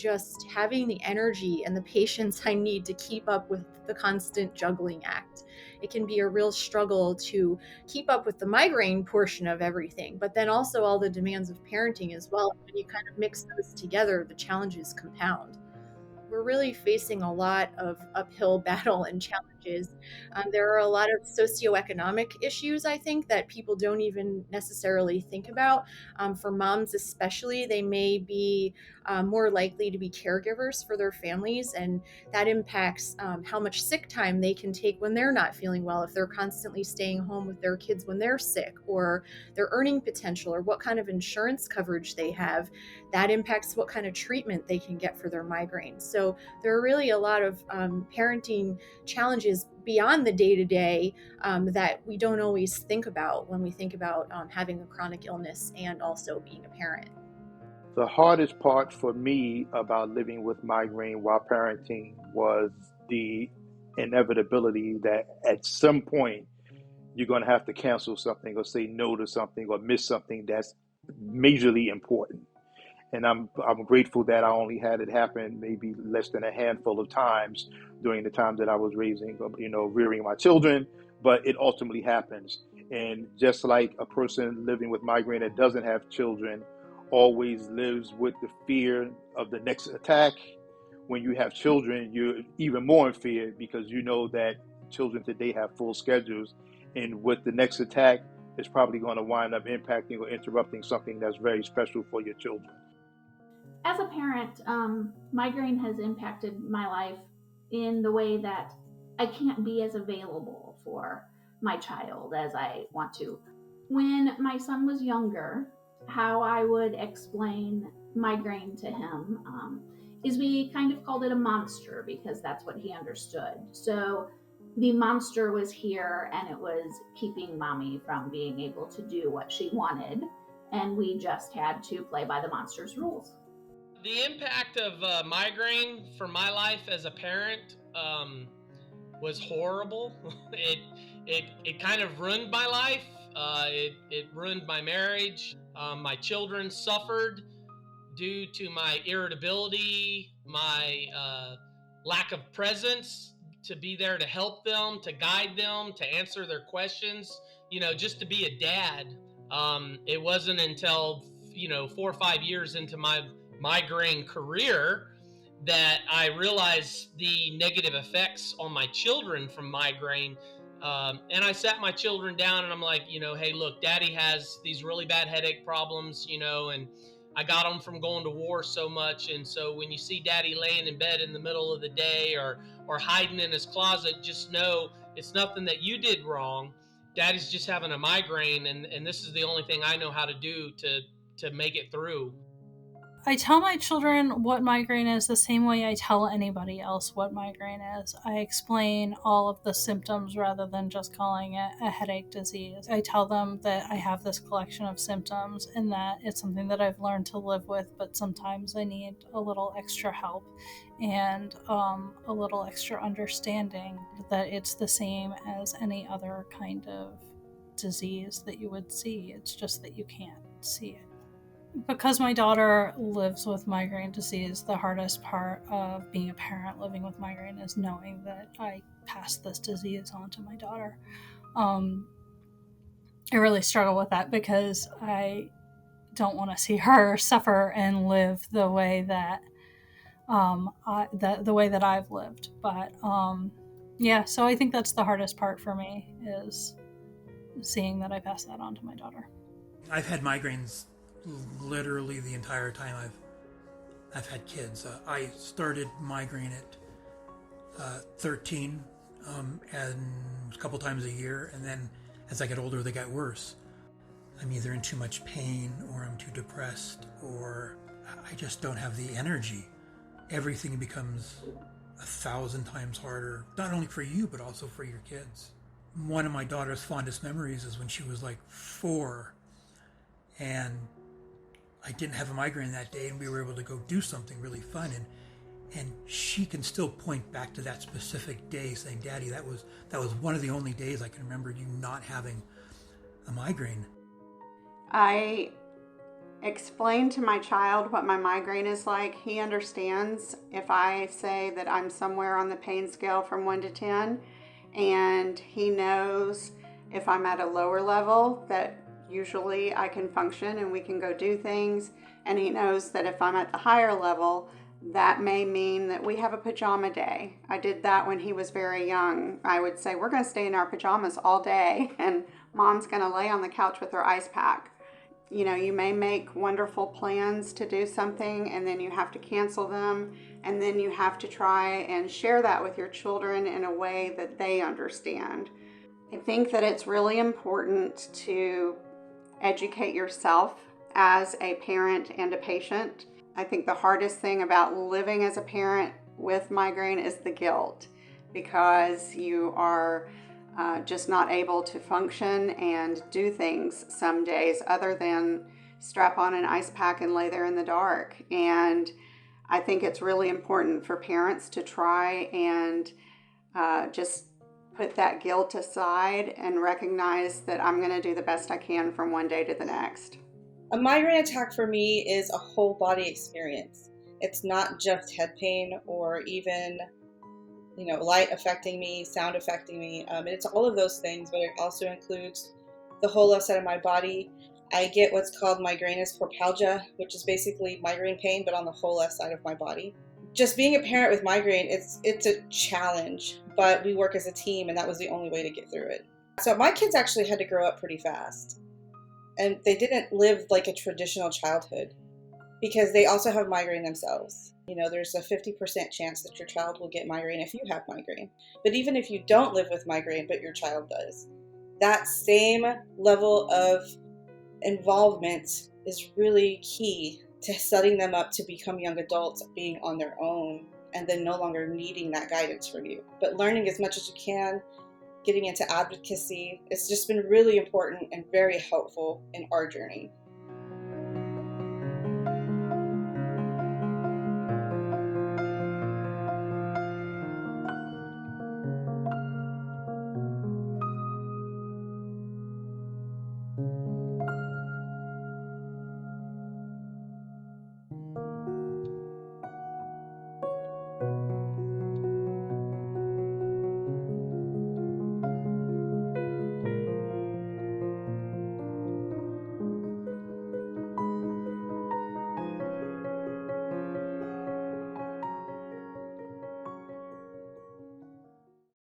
just having the energy and the patience I need to keep up with the constant juggling act. It can be a real struggle to keep up with the migraine portion of everything, but then also all the demands of parenting as well. When you kind of mix those together, the challenges compound. We're really facing a lot of uphill battle and challenges. There are a lot of socioeconomic issues, I think, that people don't even necessarily think about. For moms, especially, they may be more likely to be caregivers for their families, and that impacts how much sick time they can take when they're not feeling well, if they're constantly staying home with their kids when they're sick, or their earning potential, or what kind of insurance coverage they have. That impacts what kind of treatment they can get for their migraines. So there are really a lot of parenting challenges beyond the day-to-day that we don't always think about when we think about having a chronic illness and also being a parent. The hardest part for me about living with migraine while parenting was the inevitability that at some point you're going to have to cancel something or say no to something or miss something that's majorly important. And I'm grateful that I only had it happen maybe less than a handful of times during the time that I was rearing my children, but it ultimately happens. And just like a person living with migraine that doesn't have children always lives with the fear of the next attack, when you have children, you're even more in fear because you know that children today have full schedules, and with the next attack, it's probably going to wind up impacting or interrupting something that's very special for your children. As a parent, migraine has impacted my life in the way that I can't be as available for my child as I want to. When my son was younger, how I would explain migraine to him is we kind of called it a monster because that's what he understood. So the monster was here and it was keeping mommy from being able to do what she wanted, and we just had to play by the monster's rules. The impact of migraine for my life as a parent was horrible. It kind of ruined my life. It ruined my marriage. My children suffered due to my irritability, my lack of presence to be there to help them, to guide them, to answer their questions. Just to be a dad. It wasn't until 4 or 5 years into my migraine career that I realized the negative effects on my children from migraine. And I sat my children down and I'm like, hey, look, daddy has these really bad headache problems, and I got them from going to war so much. And so when you see daddy laying in bed in the middle of the day or hiding in his closet, just know it's nothing that you did wrong. Daddy's just having a migraine. And this is the only thing I know how to do to make it through. I tell my children what migraine is the same way I tell anybody else what migraine is. I explain all of the symptoms rather than just calling it a headache disease. I tell them that I have this collection of symptoms and that it's something that I've learned to live with, but sometimes I need a little extra help and a little extra understanding that it's the same as any other kind of disease that you would see. It's just that you can't see it. Because my daughter lives with migraine disease, the hardest part of being a parent living with migraine is knowing that I passed this disease on to my daughter. I really struggle with that because I don't want to see her suffer and live the way that the way that I've lived. But so I think that's the hardest part for me, is seeing that I passed that on to my daughter. I've had migraines literally the entire time I've had kids. I started migraine at 13 and a couple times a year, and then as I get older they got worse. I'm either in too much pain or I'm too depressed or I just don't have the energy. Everything becomes 1,000 times harder, not only for you but also for your kids. One of my daughter's fondest memories is when she was like 4 and I didn't have a migraine that day and we were able to go do something really fun, and she can still point back to that specific day saying, Daddy, that was one of the only days I can remember you not having a migraine. I explain to my child what my migraine is like. He understands if I say that I'm somewhere on the pain scale from 1 to 10, and he knows if I'm at a lower level that usually I can function and we can go do things, and he knows that if I'm at the higher level, that may mean that we have a pajama day. I did that when he was very young. I would say, we're going to stay in our pajamas all day, and mom's going to lay on the couch with her ice pack. You know, you may make wonderful plans to do something and then you have to cancel them, and then you have to try and share that with your children in a way that they understand. I think that it's really important to educate yourself as a parent and a patient. I think the hardest thing about living as a parent with migraine is the guilt, because you are just not able to function and do things some days other than strap on an ice pack and lay there in the dark. And I think it's really important for parents to try and just put that guilt aside and recognize that I'm going to do the best I can from one day to the next. A migraine attack for me is a whole body experience. It's not just head pain or even light affecting me, sound affecting me. It's all of those things, but it also includes the whole left side of my body. I get what's called migrainous pubalgia, which is basically migraine pain, but on the whole left side of my body. Just being a parent with migraine, it's a challenge, but we work as a team, and that was the only way to get through it. So my kids actually had to grow up pretty fast, and they didn't live like a traditional childhood because they also have migraine themselves. There's a 50% chance that your child will get migraine if you have migraine. But even if you don't live with migraine, but your child does, that same level of involvement is really key to setting them up to become young adults, being on their own, and then no longer needing that guidance from you. But learning as much as you can, getting into advocacy, it's just been really important and very helpful in our journey.